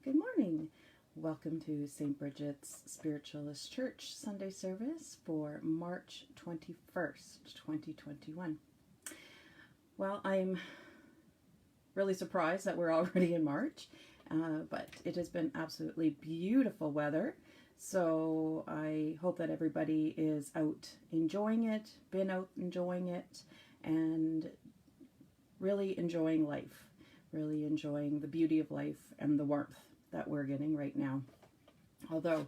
Good morning. Welcome to St. Bridget's Spiritualist Church Sunday service for March 21st, 2021. Well, I'm really surprised that we're already in March, but it has been absolutely beautiful weather. So I hope that everybody is out enjoying it, been out enjoying it, and really enjoying life, really enjoying the beauty of life and the warmth that we're getting right now. Although,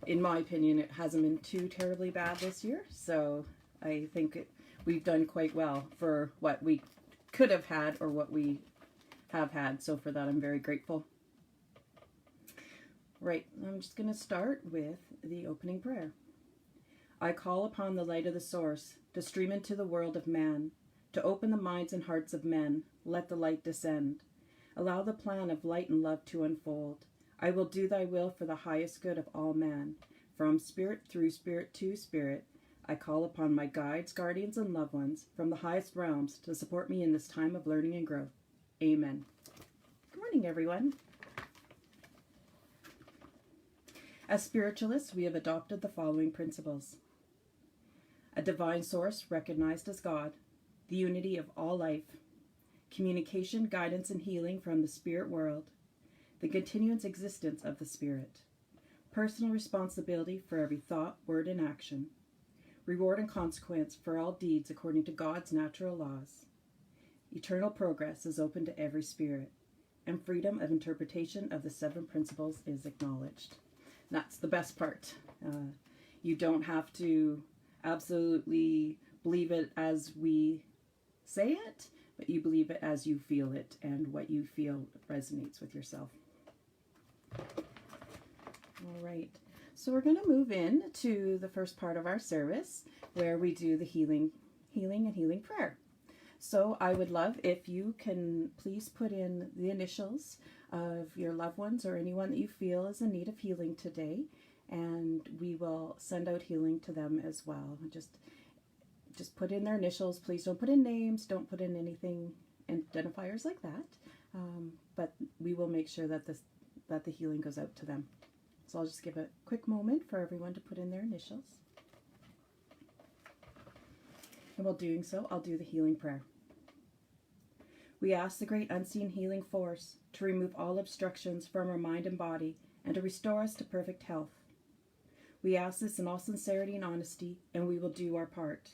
in my opinion, it hasn't been too terribly bad this year, so I think we've done quite well for what we could have had or what we have had. So for that, I'm very grateful. Right, I'm just going to start with the opening prayer. I call upon the light of the source to stream into the world of man, to open the minds and hearts of men. Let the light descend. Allow the plan of light and love to unfold. I will do thy will for the highest good of all man. From spirit through spirit to spirit, I call upon my guides, guardians, and loved ones from the highest realms to support me in this time of learning and growth. Amen. Good morning, everyone. As spiritualists, we have adopted the following principles. A divine source recognized as God, the unity of all life, communication, guidance, and healing from the spirit world, the continuous existence of the spirit, personal responsibility for every thought, word, and action, reward and consequence for all deeds according to God's natural laws. Eternal progress is open to every spirit, and freedom of interpretation of the seven principles is acknowledged. That's the best part. You don't have to absolutely believe it as we say it, but you believe it as you feel it, and what you feel resonates with yourself. All right, so we're going to move in to the first part of our service where we do the healing and healing prayer. So I would love if you can please put in the initials of your loved ones or anyone that you feel is in need of healing today, and we will send out healing to them as well. Just put in their initials. Please don't put in names. Don't put in anything, identifiers like that. But we will make sure that the healing goes out to them. So I'll just give a quick moment for everyone to put in their initials. And while doing so, I'll do the healing prayer. We ask the great unseen healing force to remove all obstructions from our mind and body and to restore us to perfect health. We ask this in all sincerity and honesty, and we will do our part.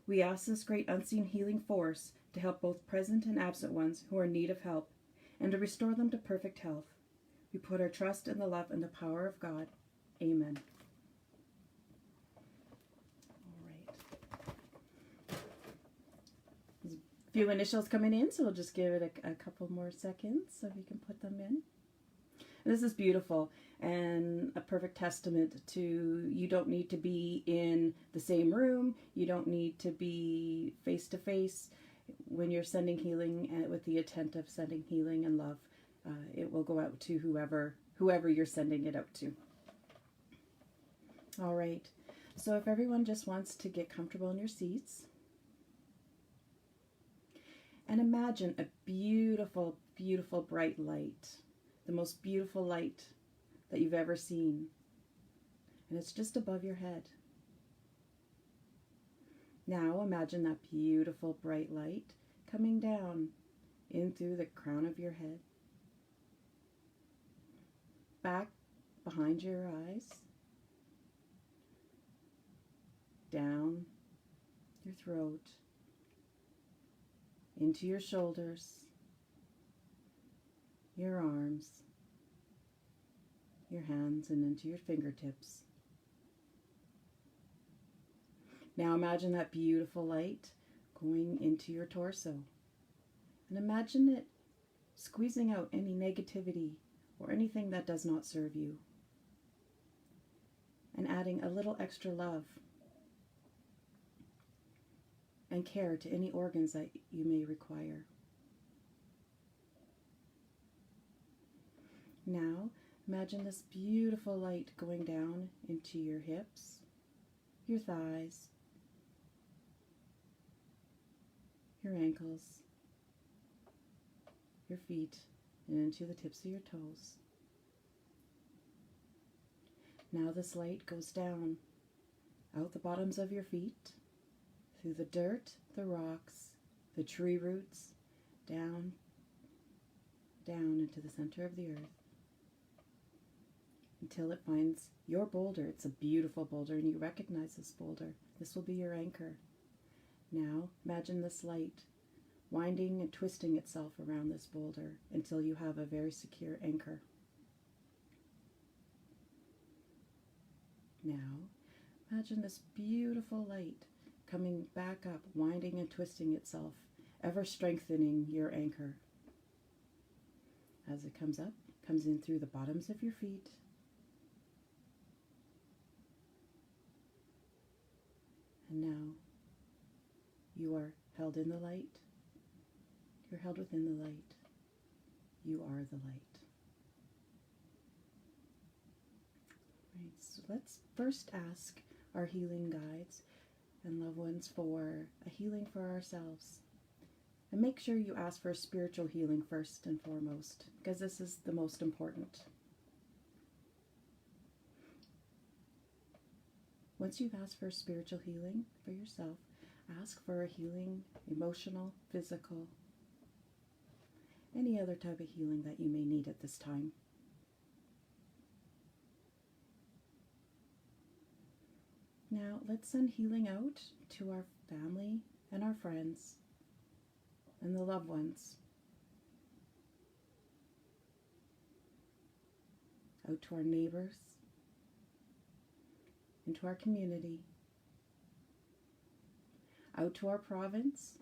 We ask this great unseen healing force to help both present and absent ones who are in need of help, and to restore them to perfect health. We put our trust in the love and the power of God. Amen. A few initials coming in, so we'll just give it a couple more seconds so we can put them in. And this is beautiful and a perfect testament to you don't need to be in the same room, you don't need to be face to face when you're sending healing, and with the intent of sending healing and love. It will go out to whoever you're sending it out to. All right, so if everyone just wants to get comfortable in your seats. And imagine a beautiful, beautiful bright light, the most beautiful light that you've ever seen. And it's just above your head. Now imagine that beautiful bright light coming down in through the crown of your head, back behind your eyes, down your throat, into your shoulders, your arms, your hands, and into your fingertips. Now imagine that beautiful light going into your torso. And imagine it squeezing out any negativity or anything that does not serve you. And adding a little extra love and care to any organs that you may require. Now, imagine this beautiful light going down into your hips, your thighs, your ankles, your feet, and into the tips of your toes. Now this light goes down, out the bottoms of your feet, through the dirt, the rocks, the tree roots, down, down into the center of the earth, until it finds your boulder. It's a beautiful boulder, and you recognize this boulder. This will be your anchor. Now, imagine this light winding and twisting itself around this boulder until you have a very secure anchor. Now, imagine this beautiful light coming back up, winding and twisting itself, ever strengthening your anchor. As it comes up, comes in through the bottoms of your feet, and now you are held in the light. You're held within the light. You are the light. Right, so let's first ask our healing guides and loved ones for a healing for ourselves. And make sure you ask for spiritual healing first and foremost, because this is the most important. Once you've asked for spiritual healing for yourself, ask for a healing, emotional, physical, any other type of healing that you may need at this time. Now, let's send healing out to our family and our friends and the loved ones. Out to our neighbors, into our community, out to our province,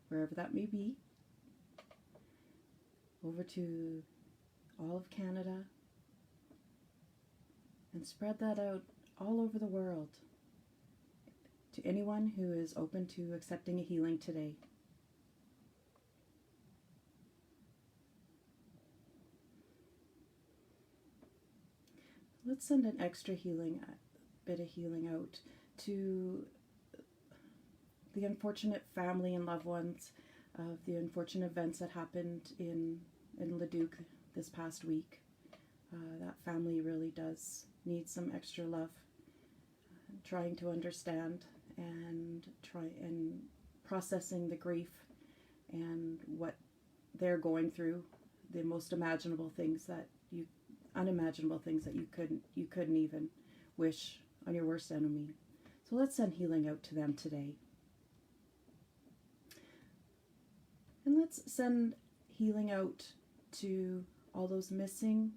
wherever that may be, over to all of Canada, and spread that out all over the world to anyone who is open to accepting a healing today. Let's send an extra bit of healing out to the unfortunate family and loved ones of the unfortunate events that happened in Leduc this past week. That family really does need some extra love. Trying to understand and processing the grief and what they're going through, the most unimaginable things that you couldn't even wish on your worst enemy. So let's send healing out to them today. And let's send healing out to all those missing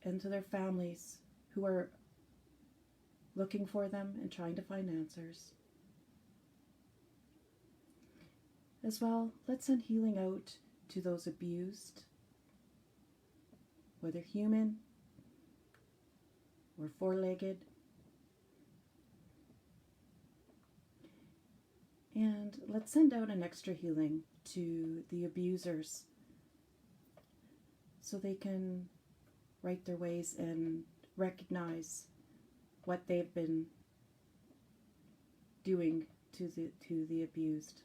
and to their families who are looking for them and trying to find answers. As well, let's send healing out to those abused, whether human or four-legged. And let's send out an extra healing to the abusers so they can right their ways and recognize what they've been doing to the abused.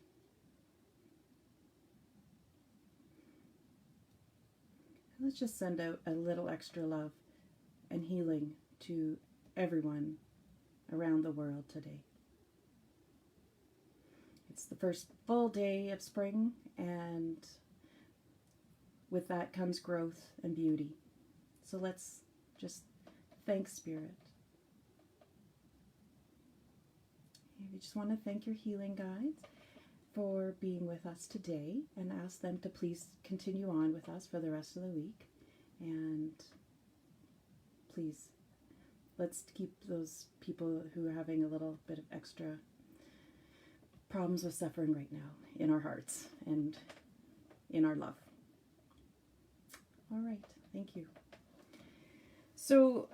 Let's just send out a little extra love and healing to everyone around the world today. It's the first full day of spring, and with that comes growth and beauty. So let's just thank Spirit. We just want to thank your healing guides for being with us today, and ask them to please continue on with us for the rest of the week. And please, let's keep those people who are having a little bit of extra problems with suffering right now in our hearts and in our love. All right, thank you. So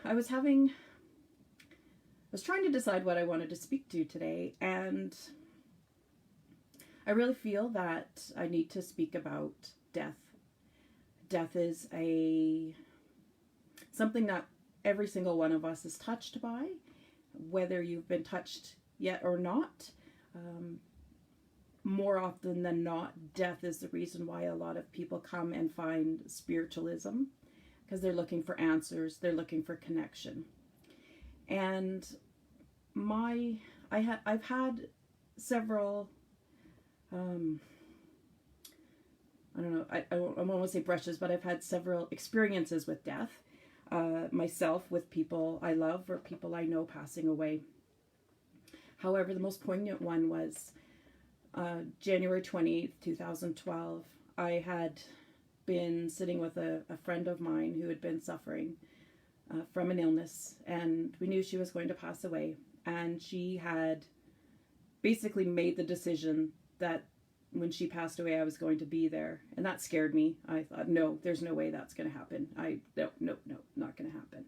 I was trying to decide what I wanted to speak to today, and I really feel that I need to speak about death. Death is something that every single one of us is touched by, whether you've been touched yet or not. more often than not, death is the reason why a lot of people come and find spiritualism, because they're looking for answers, they're looking for connection. And I've had several, I don't know, I won't want to say brushes, but I've had several experiences with death, myself, with people I love or people I know passing away. However, the most poignant one was January 20th, 2012. I had been sitting with a friend of mine who had been suffering from an illness, and we knew she was going to pass away. And she had basically made the decision that when she passed away, I was going to be there. And that scared me. I thought, no, there's no way that's going to happen. No, not going to happen.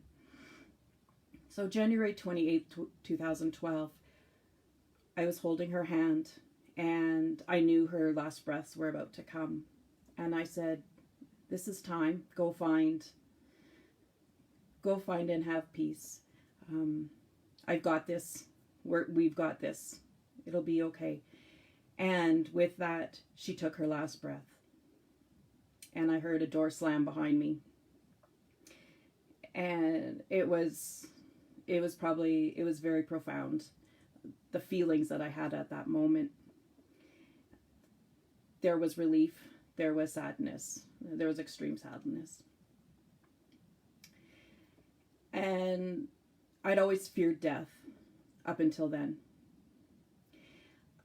So January 28th, 2012, I was holding her hand, and I knew her last breaths were about to come. And I said, this is time. Go find and have peace. I've got this. We've got this. It'll be okay. And with that, she took her last breath. And I heard a door slam behind me. And it was very profound. The feelings that I had at that moment. There was relief. There was sadness. There was extreme sadness. And I'd always feared death up until then.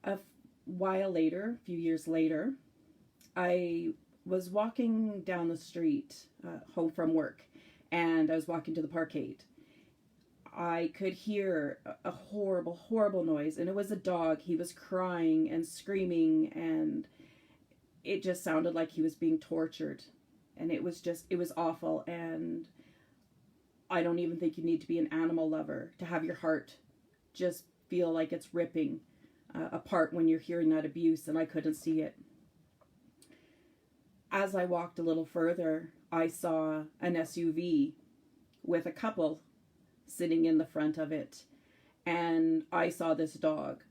A while later, a few years later, I was walking down the street home from work, and I was walking to the parkade. I could hear a horrible, horrible noise, and it was a dog. He was crying and screaming, and it just sounded like he was being tortured. And it was awful. And I don't even think you need to be an animal lover to have your heart just feel like it's ripping apart when you're hearing that abuse, and I couldn't see it. As I walked a little further, I saw an SUV with a couple sitting in the front of it, and I saw this dog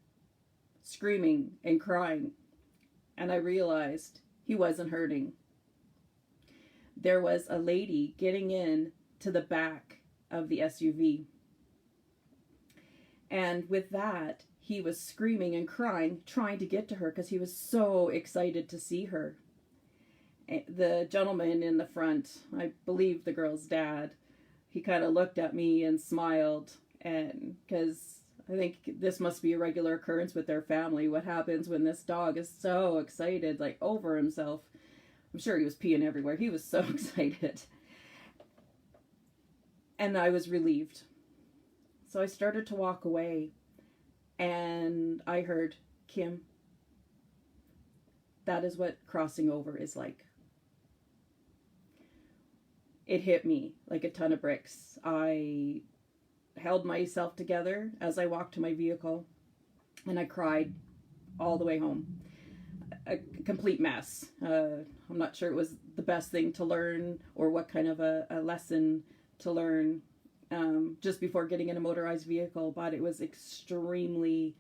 screaming and crying, and I realized he wasn't hurting. There was a lady getting in to the back of the SUV, and with that, he was screaming and crying, trying to get to her because he was so excited to see her. The gentleman in the front, I believe the girl's dad, he kind of looked at me and smiled, and because I think this must be a regular occurrence with their family. What happens when this dog is so excited, like over himself? I'm sure he was peeing everywhere. He was so excited. And I was relieved. So I started to walk away, and I heard, Kim, that is what crossing over is like. It hit me like a ton of bricks. I held myself together as I walked to my vehicle, and I cried all the way home. A complete mess. I'm not sure it was the best thing to learn or what kind of a lesson to learn just before getting in a motorized vehicle, but it was extremely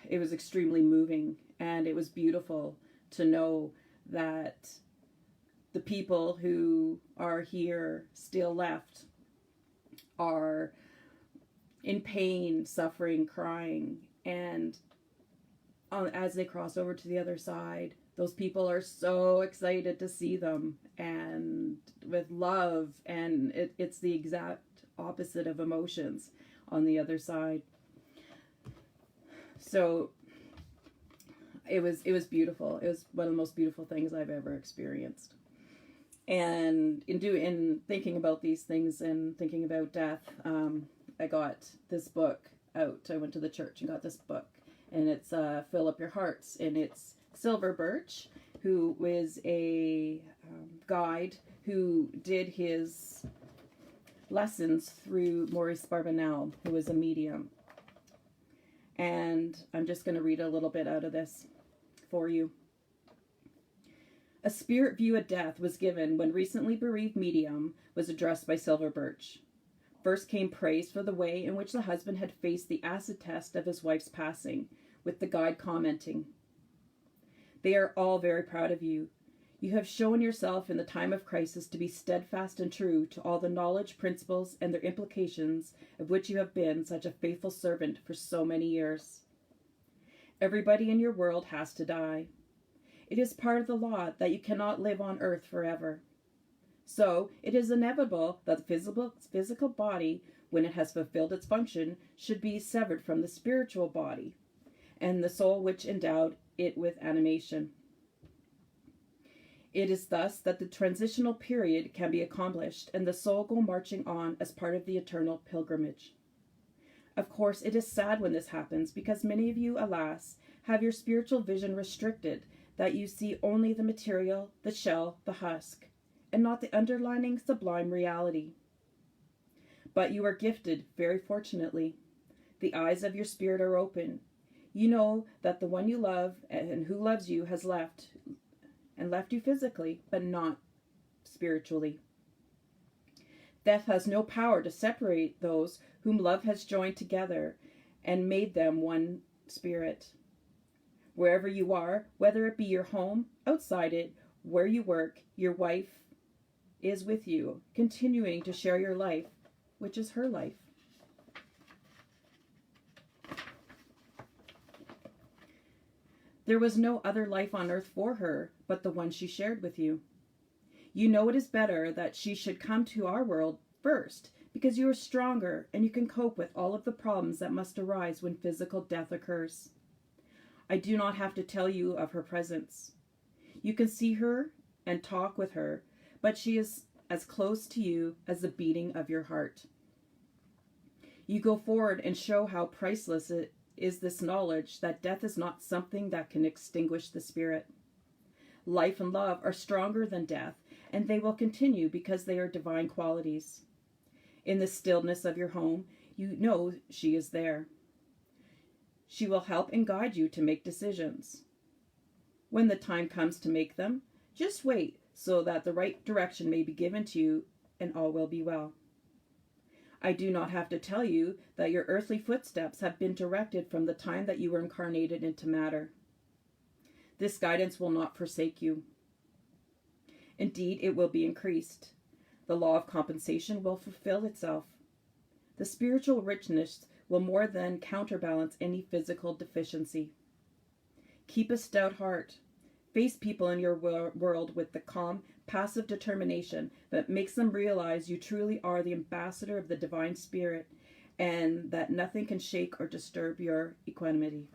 moving, and it was beautiful to know that the people who are here still left are in pain, suffering, crying, and as they cross over to the other side, those people are so excited to see them, and with love, and it's the exact opposite of emotions on the other side. So it was beautiful. It was one of the most beautiful things I've ever experienced. And in thinking about these things and thinking about death, I got this book out. I went to the church and got this book, and it's Fill Up Your Hearts, and it's Silver Birch, who is a guide who did his lessons through Maurice Barbanel, who is a medium. And I'm just going to read a little bit out of this for you. A spirit view of death was given when recently bereaved medium was addressed by Silver Birch. First came praise for the way in which the husband had faced the acid test of his wife's passing, with the guide commenting, They are all very proud of you. You have shown yourself in the time of crisis to be steadfast and true to all the knowledge, principles, and their implications of which you have been such a faithful servant for so many years. Everybody in your world has to die. It is part of the law that you cannot live on earth forever. So it is inevitable that the physical body, when it has fulfilled its function, should be severed from the spiritual body and the soul which endowed it with animation. It is thus that the transitional period can be accomplished and the soul go marching on as part of the eternal pilgrimage. Of course, it is sad when this happens because many of you, alas, have your spiritual vision restricted, that you see only the material, the shell, the husk, and not the underlying sublime reality. But you are gifted, very fortunately. The eyes of your spirit are open. You know that the one you love and who loves you has left you physically, but not spiritually. Death has no power to separate those whom love has joined together and made them one spirit. Wherever you are, whether it be your home, outside it, where you work, your wife is with you, continuing to share your life, which is her life. There was no other life on earth for her but the one she shared with you. You know it is better that she should come to our world first, because you are stronger and you can cope with all of the problems that must arise when physical death occurs. I do not have to tell you of her presence. You can see her and talk with her, but she is as close to you as the beating of your heart. You go forward and show how priceless it is this knowledge that death is not something that can extinguish the spirit. Life and love are stronger than death, and they will continue because they are divine qualities. In the stillness of your home, you know she is there. She will help and guide you to make decisions. When the time comes to make them, just wait so that the right direction may be given to you and all will be well. I do not have to tell you that your earthly footsteps have been directed from the time that you were incarnated into matter. This guidance will not forsake you. Indeed, it will be increased. The law of compensation will fulfill itself. The spiritual richness will more than counterbalance any physical deficiency. Keep a stout heart. Face people in your world with the calm, passive determination that makes them realize you truly are the ambassador of the divine spirit and that nothing can shake or disturb your equanimity.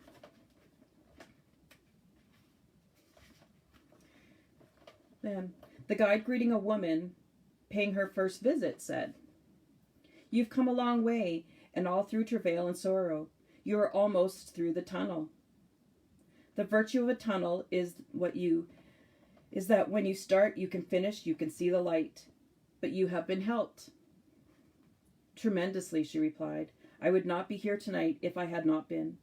Then, the guide greeting a woman paying her first visit said, "You've come a long way, and all through travail and sorrow. You are almost through the tunnel. The virtue of a tunnel is that when you start, you can finish, you can see the light. But you have been helped." "Tremendously," she replied. "I would not be here tonight if I had not been.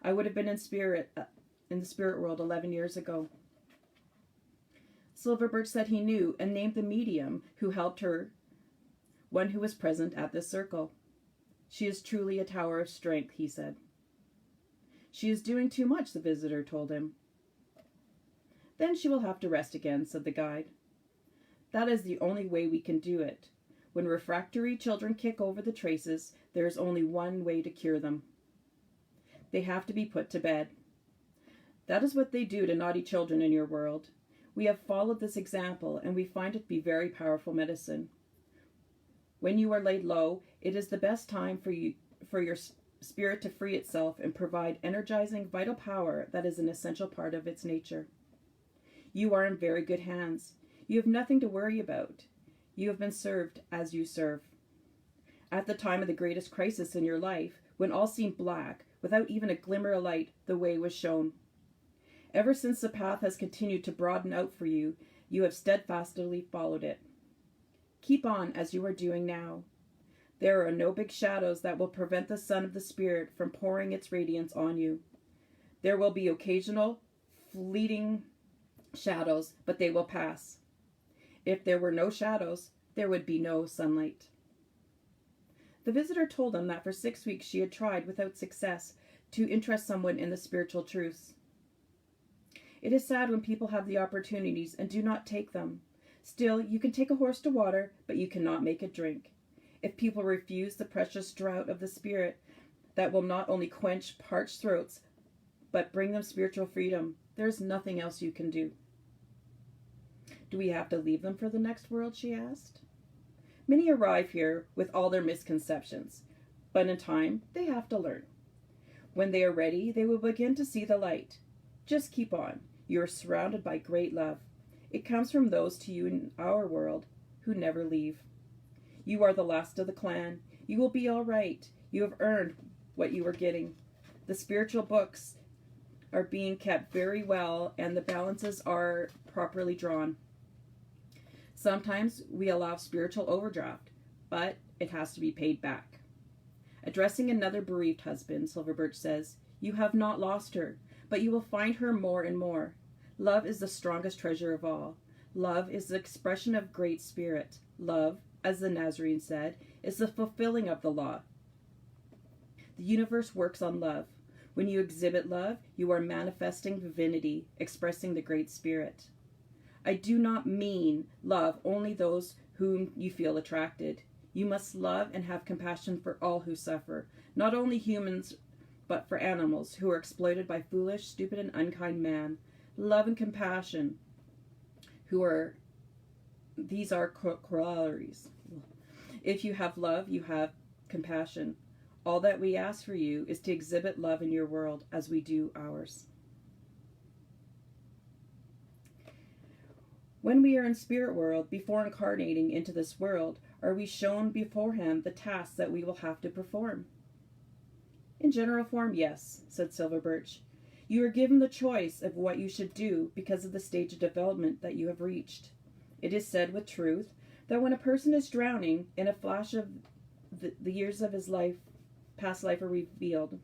I would have been in the spirit world 11 years ago." Silverbirch said he knew and named the medium who helped her, one who was present at this circle. "She is truly a tower of strength," he said. "She is doing too much," the visitor told him. "Then she will have to rest again," said the guide. "That is the only way we can do it. When refractory children kick over the traces, there is only one way to cure them. They have to be put to bed. That is what they do to naughty children in your world. We have followed this example, and we find it to be very powerful medicine. When you are laid low, it is the best time for your spirit to free itself and provide energizing, vital power that is an essential part of its nature. You are in very good hands. You have nothing to worry about. You have been served as you serve. At the time of the greatest crisis in your life, when all seemed black, without even a glimmer of light, the way was shown. Ever since the path has continued to broaden out for you, you have steadfastly followed it. Keep on as you are doing now. There are no big shadows that will prevent the sun of the Spirit from pouring its radiance on you. There will be occasional, fleeting shadows, but they will pass. If there were no shadows, there would be no sunlight." The visitor told him that for 6 weeks she had tried without success to interest someone in the spiritual truths. It is sad when people have the opportunities and do not take them. Still, you can take a horse to water, but you cannot make it drink. If people refuse the precious draught of the Spirit that will not only quench parched throats, but bring them spiritual freedom, there is nothing else you can do. Do we have to leave them for the next world, she asked. Many arrive here with all their misconceptions, but in time they have to learn. When they are ready, they will begin to see the light. Just keep on. You are surrounded by great love. It comes from those to you in our world who never leave. You are the last of the clan. You will be all right. You have earned what you are getting. The spiritual books are being kept very well, and the balances are properly drawn. Sometimes we allow spiritual overdraft, but it has to be paid back. Addressing another bereaved husband, Silverbirch says, "You have not lost her, but you will find her more and more. Love is the strongest treasure of all. Love is the expression of great spirit. Love, as the Nazarene said, is the fulfilling of the law. The universe works on love. When you exhibit love, you are manifesting divinity, expressing the great spirit. I do not mean love only those whom you feel attracted. You must love and have compassion for all who suffer, not only humans, but for animals who are exploited by foolish, stupid, and unkind man. Love and compassion, these are corollaries. If you have love, you have compassion. All that we ask for you is to exhibit love in your world as we do ours." When we are in spirit world, before incarnating into this world, are we shown beforehand the tasks that we will have to perform? In general form, yes, said Silverbirch. You are given the choice of what you should do because of the stage of development that you have reached. It is said with truth that when a person is drowning, in a flash of the years of his past life are revealed.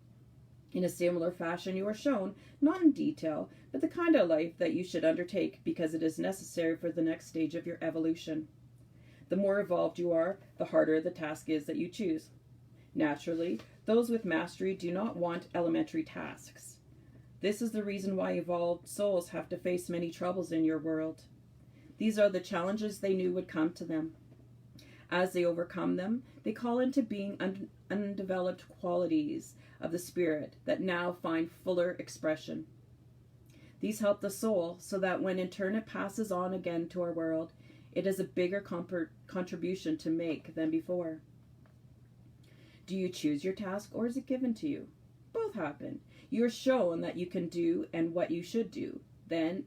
In a similar fashion, you are shown, not in detail, but the kind of life that you should undertake because it is necessary for the next stage of your evolution. The more evolved you are, the harder the task is that you choose. Naturally, those with mastery do not want elementary tasks. This is the reason why evolved souls have to face many troubles in your world. These are the challenges they knew would come to them. As they overcome them, they call into being undeveloped qualities of the spirit that now find fuller expression. These help the soul so that when in turn it passes on again to our world, it has a bigger contribution to make than before. Do you choose your task or is it given to you? Both happen. You are shown that you can do and what you should do. Then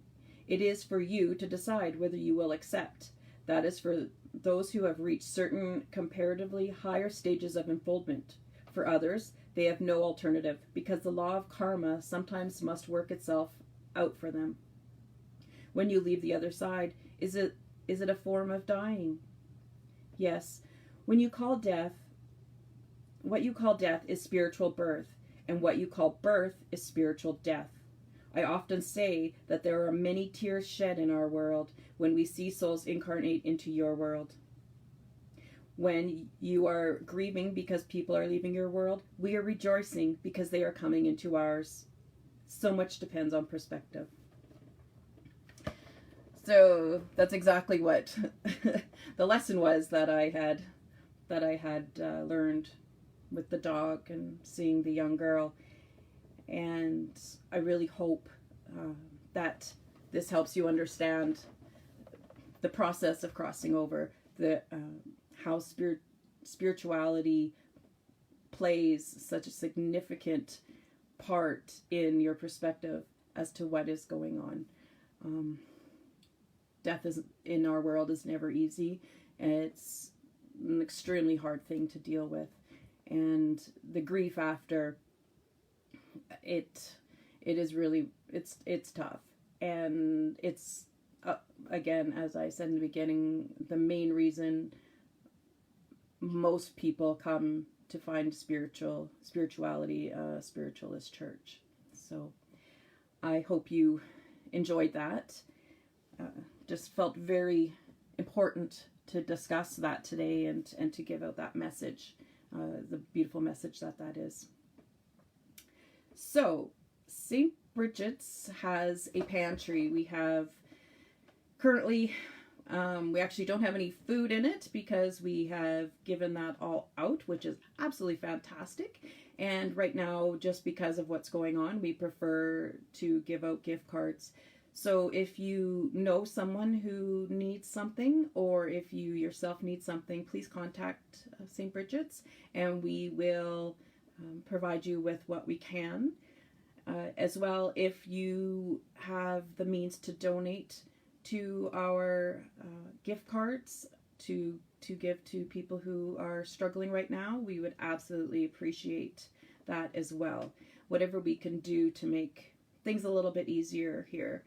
it is for you to decide whether you will accept. That is for those who have reached certain comparatively higher stages of unfoldment. For others, they have no alternative because the law of karma sometimes must work itself out for them. When you leave the other side, is it a form of dying? Yes. What you call death is spiritual birth, and what you call birth is spiritual death. I often say that there are many tears shed in our world when we see souls incarnate into your world. When you are grieving because people are leaving your world, we are rejoicing because they are coming into ours. So much depends on perspective. So that's exactly what the lesson was that I had learned with the dog and seeing the young girl. And I really hope that this helps you understand the process of crossing over, how spirituality plays such a significant part in your perspective as to what is going on. Death in our world is never easy, and it's an extremely hard thing to deal with. And the grief after it is really, it's tough. And it's, again, as I said in the beginning, the main reason most people come to find spirituality, spiritualist church. So I hope you enjoyed that. Just felt very important to discuss that today and to give out that message, the beautiful message that is. So St. Bridget's has a pantry. We have currently, we actually don't have any food in it because we have given that all out, which is absolutely fantastic. And right now, just because of what's going on, we prefer to give out gift cards. So if you know someone who needs something, or if you yourself need something, please contact St. Bridget's and we will provide you with what we can. As well, if you have the means to donate to our gift cards to give to people who are struggling right now, we would absolutely appreciate that as well. Whatever we can do to make things a little bit easier here.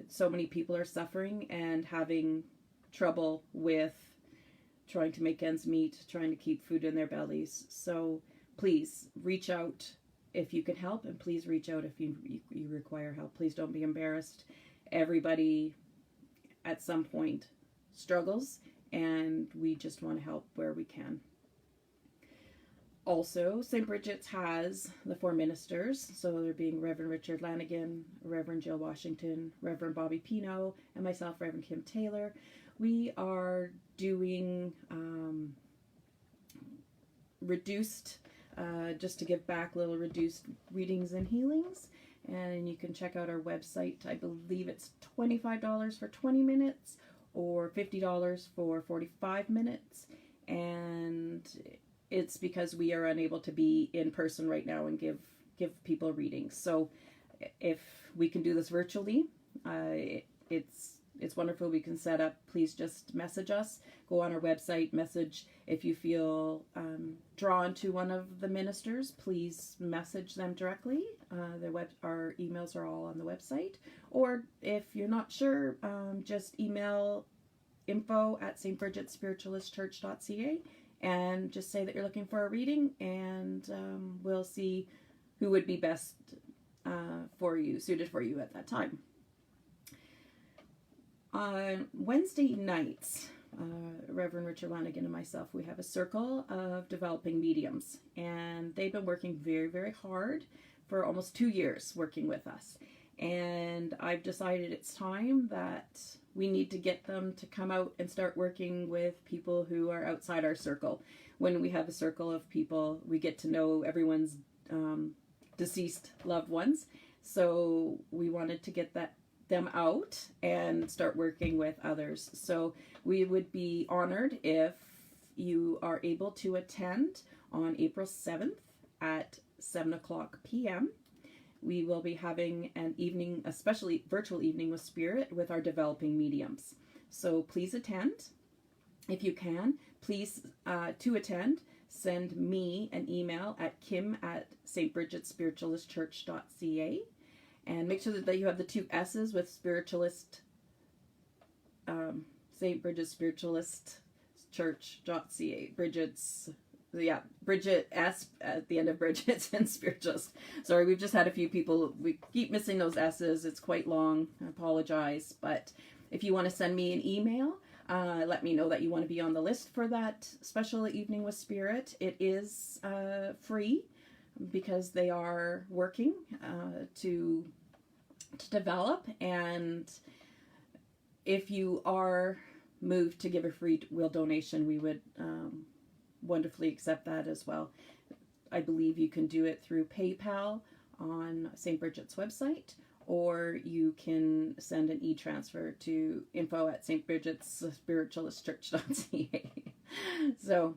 So many people are suffering and having trouble with trying to make ends meet, trying to keep food in their bellies. So please reach out if you can help, and please reach out if you require help. Please don't be embarrassed. Everybody at some point struggles, and we just want to help where we can. Also, St. Bridget's has the 4 ministers, so they're being Reverend Richard Lanigan, Reverend Jill Washington, Reverend Bobby Pino, and myself, Reverend Kim Taylor. We are doing reduced, just to give back, little reduced readings and healings. And you can check out our website. I believe it's $25 for 20 minutes or $50 for 45 minutes. And it's because we are unable to be in person right now and give people readings. So if we can do this virtually, it's wonderful. We can set up. Please just message us. Go on our website, message. If you feel drawn to one of the ministers, please message them directly. Our emails are all on the website. Or if you're not sure, just email info@stbridgetspiritualistchurch.ca and just say that you're looking for a reading, and we'll see who would be best suited for you at that time. On Wednesday nights, Reverend Richard Lanigan and myself, we have a circle of developing mediums, and they've been working very, very hard for almost 2 years working with us. And I've decided it's time that we need to get them to come out and start working with people who are outside our circle. When we have a circle of people, we get to know everyone's deceased loved ones. So we wanted to get them out and start working with others. So we would be honored if you are able to attend on April 7th at 7:00 p.m. We will be having an evening, especially virtual evening with Spirit with our developing mediums. So please attend. If you can, please, to attend, send me an email at kim@stbridgetspiritualistchurch.ca, and make sure that you have the 2 S's with spiritualist, St. Bridget's Spiritualist Church.ca. Bridget S at the end of Bridget's and Spiritualist. Sorry, we've just had a few people, we keep missing those S's. It's quite long. I apologize. But if you want to send me an email, let me know that you want to be on the list for that special evening with Spirit. It is free because they are working to develop. And if you are moved to give a free will donation, we would wonderfully accept that as well. I believe you can do it through PayPal on St. Bridget's website, or you can send an e-transfer to info@stbridgetspiritualistchurch.ca. So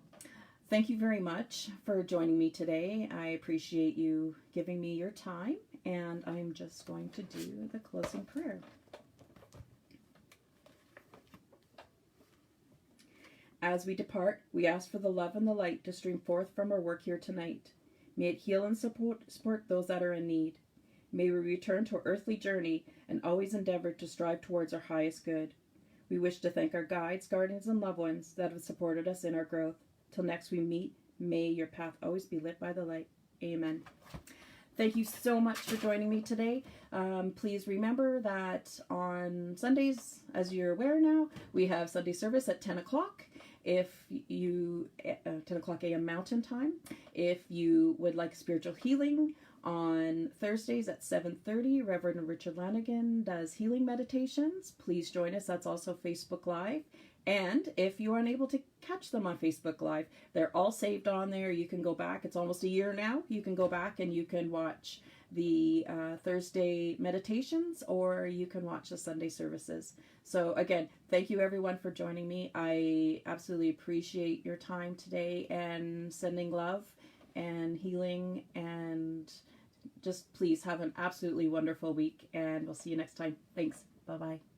thank you very much for joining me today. I appreciate you giving me your time, and I'm just going to do the closing prayer. As we depart, we ask for the love and the light to stream forth from our work here tonight. May it heal and support those that are in need. May we return to our earthly journey and always endeavor to strive towards our highest good. We wish to thank our guides, guardians, and loved ones that have supported us in our growth. Till next we meet, may your path always be lit by the light. Amen. Thank you so much for joining me today. Please remember that on Sundays, as you're aware now, we have Sunday service at 10 o'clock. 10 o'clock a.m. Mountain Time. If you would like spiritual healing On Thursdays at 7:30, Reverend Richard Lanigan does healing meditations. Please join us. That's also Facebook Live. And if you are unable to catch them on Facebook Live, they're all saved on there. You can go back. It's almost a year now. You can go back and you can watch the Thursday meditations, or you can watch the Sunday services. So again, thank you everyone for joining me. I absolutely appreciate your time today, and sending love and healing, and just please have an absolutely wonderful week, and we'll see you next time. Thanks. Bye-bye.